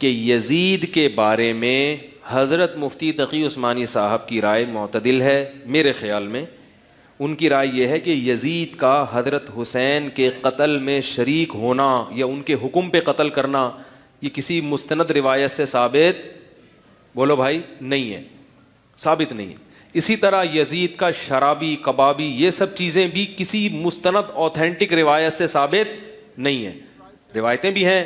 کہ یزید کے بارے میں حضرت مفتی تقی عثمانی صاحب کی رائے معتدل ہے. میرے خیال میں ان کی رائے یہ ہے کہ یزید کا حضرت حسین کے قتل میں شریک ہونا یا ان کے حکم پہ قتل کرنا یہ کسی مستند روایت سے ثابت بولو بھائی نہیں ہے, ثابت نہیں ہے. اسی طرح یزید کا شرابی کبابی یہ سب چیزیں بھی کسی مستند اوتھینٹک روایت سے ثابت نہیں ہے. روایتیں بھی ہیں,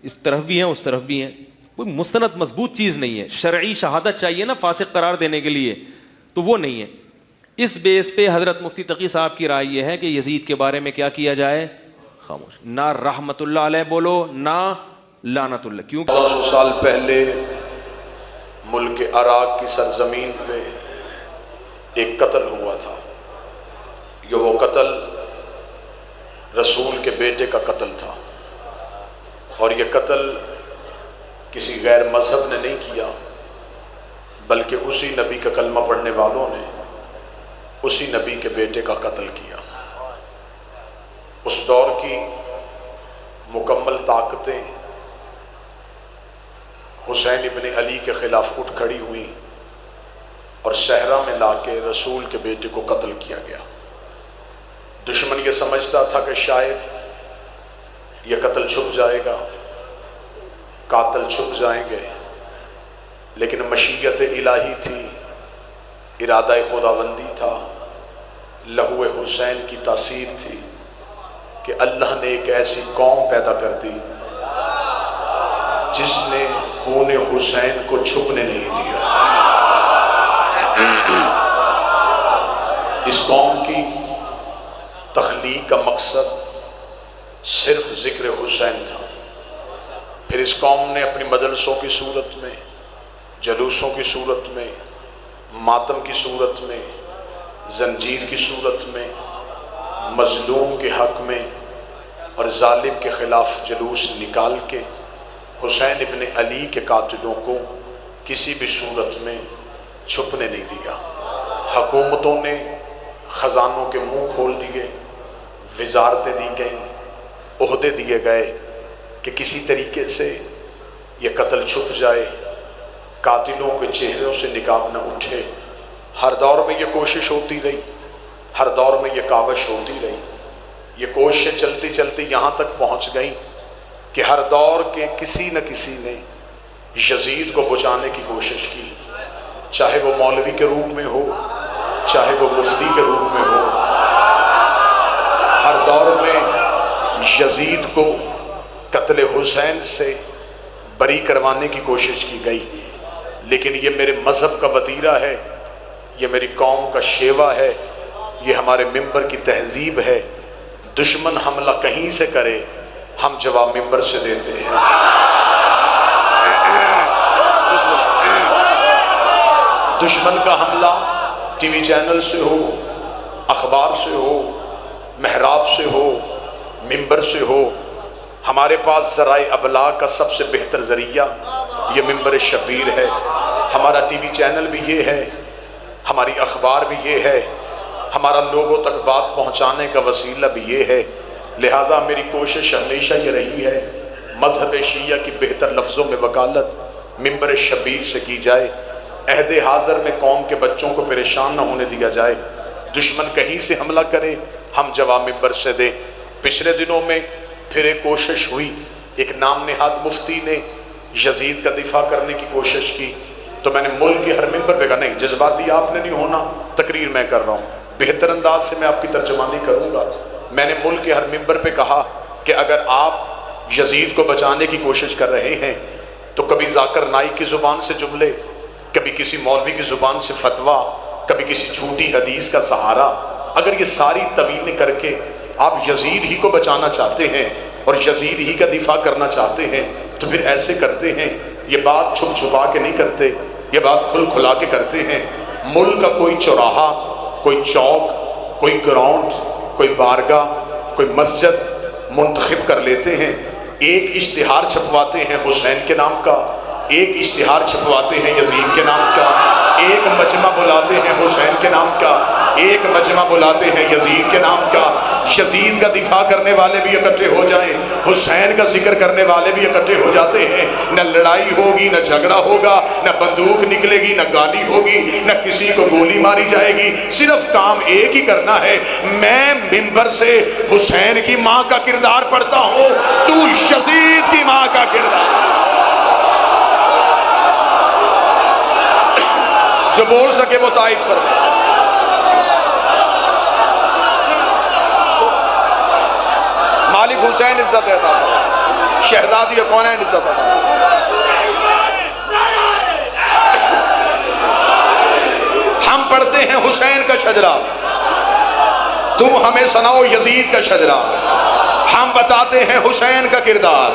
اس طرف بھی ہیں اس طرف بھی ہیں, کوئی مستند مضبوط چیز نہیں ہے. شرعی شہادت چاہیے نا فاسق قرار دینے کے لیے, تو وہ نہیں ہے. اس بیس پہ حضرت مفتی تقی صاحب کی رائے یہ ہے کہ یزید کے بارے میں کیا کیا جائے, خاموش, نہ رحمت اللہ علیہ بولو نہ لعنت اللہ. کیوں؟ 1400 سال پہلے ملک عراق کی سرزمین پہ ایک قتل ہوا تھا. یہ وہ قتل رسول کے بیٹے کا قتل تھا, اور یہ قتل کسی غیر مذہب نے نہیں کیا بلکہ اسی نبی کا کلمہ پڑھنے والوں نے اسی نبی کے بیٹے کا قتل کیا. اس دور کی مکمل طاقتیں حسین ابن علی کے خلاف اٹھ کھڑی ہوئیں اور صحرا میں لا کے رسول کے بیٹے کو قتل کیا گیا. دشمن یہ سمجھتا تھا کہ شاید یہ قتل چھپ جائے گا, قاتل چھپ جائیں گے, لیکن مشیت الہی تھی, ارادہ خداوندی تھا, لہو حسین کی تاثیر تھی کہ اللہ نے ایک ایسی قوم پیدا کر دی جس نے خون حسین کو چھپنے نہیں دیا. اس قوم کی تخلیق کا مقصد صرف ذکر حسین تھا. پھر اس قوم نے اپنی مجلسوں کی صورت میں, جلوسوں کی صورت میں, ماتم کی صورت میں, زنجیر کی صورت میں, مظلوم کے حق میں اور ظالم کے خلاف جلوس نکال کے حسین ابن علی کے قاتلوں کو کسی بھی صورت میں چھپنے نہیں دیا. حکومتوں نے خزانوں کے منہ کھول دیے, وزارتیں دی گئیں, عہدے دیے گئے کہ کسی طریقے سے یہ قتل چھپ جائے, قاتلوں کے چہروں سے نقاب نہ اٹھے. ہر دور میں یہ کوشش ہوتی رہی, ہر دور میں یہ کاوش ہوتی رہی. یہ کوششیں چلتی چلتی یہاں تک پہنچ گئیں کہ ہر دور کے کسی نہ کسی نے یزید کو بچانے کی کوشش کی, چاہے وہ مولوی کے روپ میں ہو, چاہے وہ مفتی کے روپ میں ہو. ہر دور میں یزید کو قتل حسین سے بری کروانے کی کوشش کی گئی, لیکن یہ میرے مذہب کا وتیرہ ہے, یہ میری قوم کا شیوا ہے, یہ ہمارے ممبر کی تہذیب ہے. دشمن حملہ کہیں سے کرے ہم جواب ممبر سے دیتے ہیں. دشمن کا حملہ ٹی وی چینل سے ہو, اخبار سے ہو, محراب سے ہو, ممبر سے ہو, ہمارے پاس ذرائع ابلاغ کا سب سے بہتر ذریعہ یہ ممبر شبیر ہے. ہمارا ٹی وی چینل بھی یہ ہے, ہماری اخبار بھی یہ ہے, ہمارا لوگوں تک بات پہنچانے کا وسیلہ بھی یہ ہے. لہٰذا میری کوشش ہمیشہ یہ رہی ہے مذہب شیعہ کی بہتر لفظوں میں وکالت ممبر شبیر سے کی جائے. عہد حاضر میں قوم کے بچوں کو پریشان نہ ہونے دیا جائے. دشمن کہیں سے حملہ کرے ہم جواب ممبر سے دیں. پچھلے دنوں میں پھر ایک کوشش ہوئی, ایک نام نہاد مفتی نے یزید کا دفاع کرنے کی کوشش کی, تو میں نے ملک کے ہر ممبر پہ کہا نہیں, جذباتی آپ نے نہیں ہونا, تقریر میں کر رہا ہوں, بہتر انداز سے میں آپ کی ترجمانی کروں گا. میں نے ملک کے ہر ممبر پہ کہا کہ اگر آپ یزید کو بچانے کی کوشش کر رہے ہیں تو کبھی ذاکر نائک کی زبان سے جملے, کبھی کسی مولوی کی زبان سے فتویٰ, کبھی کسی جھوٹی حدیث کا سہارا, اگر یہ ساری طویلیں کر کے آپ یزید ہی کو بچانا چاہتے ہیں اور یزید ہی کا دفاع کرنا چاہتے ہیں تو پھر ایسے کرتے ہیں. یہ بات چھپ چھپا کے نہیں کرتے, یہ بات کھل کھلا کے کرتے ہیں. ملک کا کوئی چوراہا, کوئی چوک, کوئی گراؤنڈ, کوئی بارگاہ, کوئی مسجد منتخب کر لیتے ہیں, ایک اشتہار چھپواتے ہیں حسین کے نام کا, ایک اشتہار چھپواتے ہیں یزید کے نام کا، ایک مجمع بلاتے ہیں حسین کے نام کا، ایک مجمع بلاتے ہیں یزید کے نام کا۔ یزید کا دفاع کرنے والے بھی اکٹھے ہو جائیں، حسین کا ذکر کرنے والے بھی اکٹھے ہو جاتے ہیں، نہ لڑائی ہوگی، نہ جھگڑا ہوگا، نہ بندوق نکلے گی، نہ گالی ہوگی، نہ کسی کو گولی ماری جائے گی، صرف کام ایک ہی کرنا ہے، میں ممبر سے حسین کی ماں کا کردار پڑھتا ہوں، تو یزید کی ماں کا کردار۔ جو بول سکے وہ تائید فرمائے۔ مالک حسین عزت عطا فرمائے، شہزادی کونین عزت عطا فرمائے۔ ہم پڑھتے ہیں حسین کا شجرہ، تم ہمیں سناؤ یزید کا شجرہ۔ ہم بتاتے ہیں حسین کا کردار،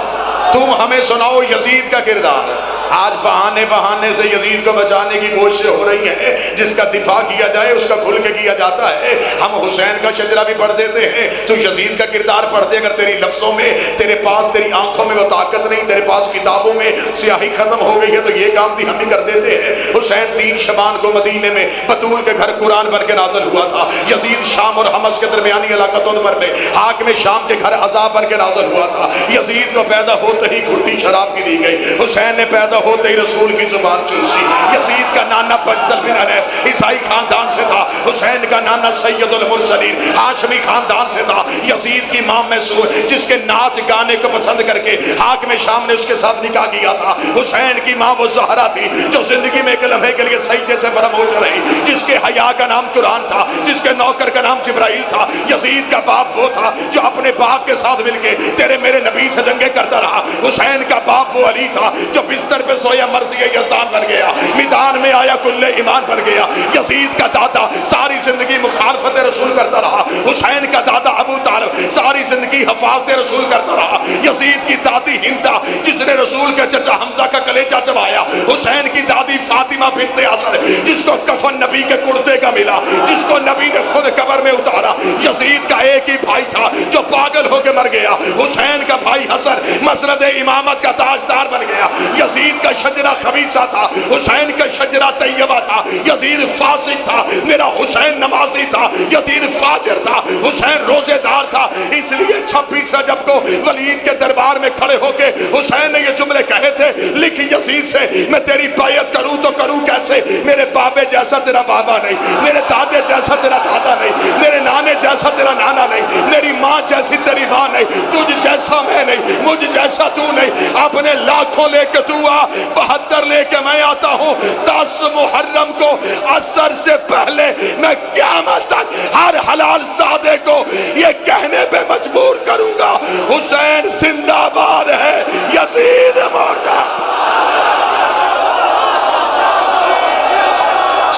تم ہمیں سناؤ یزید کا کردار۔ آج بہانے سے یزید کو بچانے کی کوششیں ہو رہی ہیں، جس کا دفاع کیا جائے اس کا کھل کے کیا جاتا ہے۔ ہم حسین کا شجرہ بھی پڑھ دیتے ہیں، تو یزید کا کردار پڑھ دے۔ اگر تیری لفظوں میں، تیرے پاس تیری آنکھوں میں وہ طاقت نہیں، تیرے پاس کتابوں میں سیاہی ختم ہو گئی ہے، تو یہ کام بھی ہم ہی کر دیتے ہیں۔ حسین 3 شعبان کو مدینے میں بطول کے گھر قرآن بن کے نازل ہوا تھا۔ یزید شام اور حمص کے درمیانی علاقہ تنور میں حاکم شام کے گھر عذاب بن کے نازل ہوا تھا۔ یزید کو پیدا ہوتے ہی گھٹی شراب کی دی گئی، حسین نے پیدا ہوتے ہی رسول کی زبان چوسی۔ یزید کا نانا بجدل بن حنیف عیسائی خاندان سے تھا، حسین کا نانا سید المرسلین ہاشمی خاندان سے تھا۔ یزید کی ماں مسعود جس کے ناچ گانے کو پسند کر کے حاکم شام نے اس کے ساتھ نکاح کیا تھا۔ حسین کی ماں وہ زہرا تھی جو زندگی میں ایک لمحے کے لیے سجدے سے فراموش رہی، جس کے حیا کا نام قرآن تھا، جس کے نوکر کا نام جبرائیل تھا۔ یزید کا باپ وہ تھا جو اپنے باپ کے ساتھ مل کے تیرے میرے نبی سے جنگیں کرتا رہا۔ حسین کا باپ وہ علی تھا جو بستر پہ سویا مرضی یزدان بن گیا، میدان میں آیا کل ایمان بن گیا۔ یزید کا دادا ساری زندگی مخالفت رسول کرتا رہا، حسین کا دادا ابو طالب ساری زندگی حفاظت رسول کرتا رہا۔ یزید کی دادی ہندا جس نے رسول کے چچا حمزہ کا کلیجہ چبایا، حسین کی دادی فاطمہ بنت اسد جس کو کفن نبی کے کرتے کا ملا، جس کو نبی نے خود قبر میں اتارا۔ یزید کا ایک ہی بھائی تھا جو پاگل ہو کے مر گیا، حسین کا بھائی حسن مسند امامت کا تاجدار بن گیا۔ یزید کا شجرہ خبیثہ تھا، حسین کا شجرہ طیبہ تھا۔ یزید فاسق تھا، میرا حسین نمازی تھا۔ یزید فاجر تھا، حسین روزے دار تھا۔ اس لیے 26 رجب کو ولید کے دربار میں کھڑے ہو کے حسین نے یہ جملے کہے تھے، لکھ یزید سے میں تیری بیعت کروں تو کروں کیسے؟ میرے بابے جیسا تیرا بابا نہیں، میرے دادے جیسا تیرا دادا نہیں، میرے نانے جیسا تیرا نانا نہیں، میری ماں جیسی تیری ماں نہیں، تجھ جیسا میں نہیں، مجھ جیسا تو نہیں۔ اپنے لاکھوں لے کے تو آ، 72 لے کے میں آتا ہوں۔ 10 محرم کو عصر سے پہلے میں قیامت تک ہر حلال زادے کو یہ کہنے پہ مجبور کروں گا، حسین زندہ باد ہے، یزید مردہ۔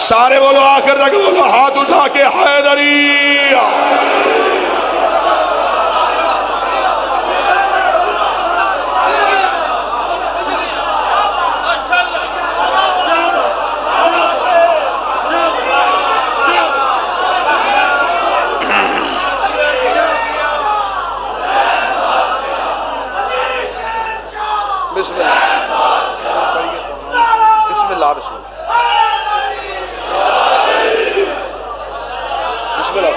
سارے بولو، آخر تک بولو، ہاتھ اٹھا کے حیدری۔ بسم اللہ بسم اللہ بسم اللہ۔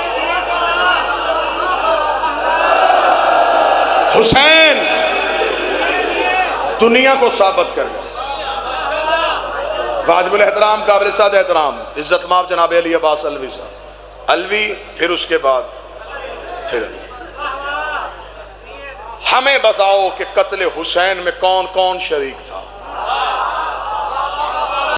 حسین دنیا کو ثابت کر گیا، واجب الاحترام، قابل سعد احترام، عزت مآب جناب علی عباس الوی صاحب، الوی پھر اس کے بعد پھر علی۔ ہمیں بتاؤ کہ قتل حسین میں کون کون شریک تھا؟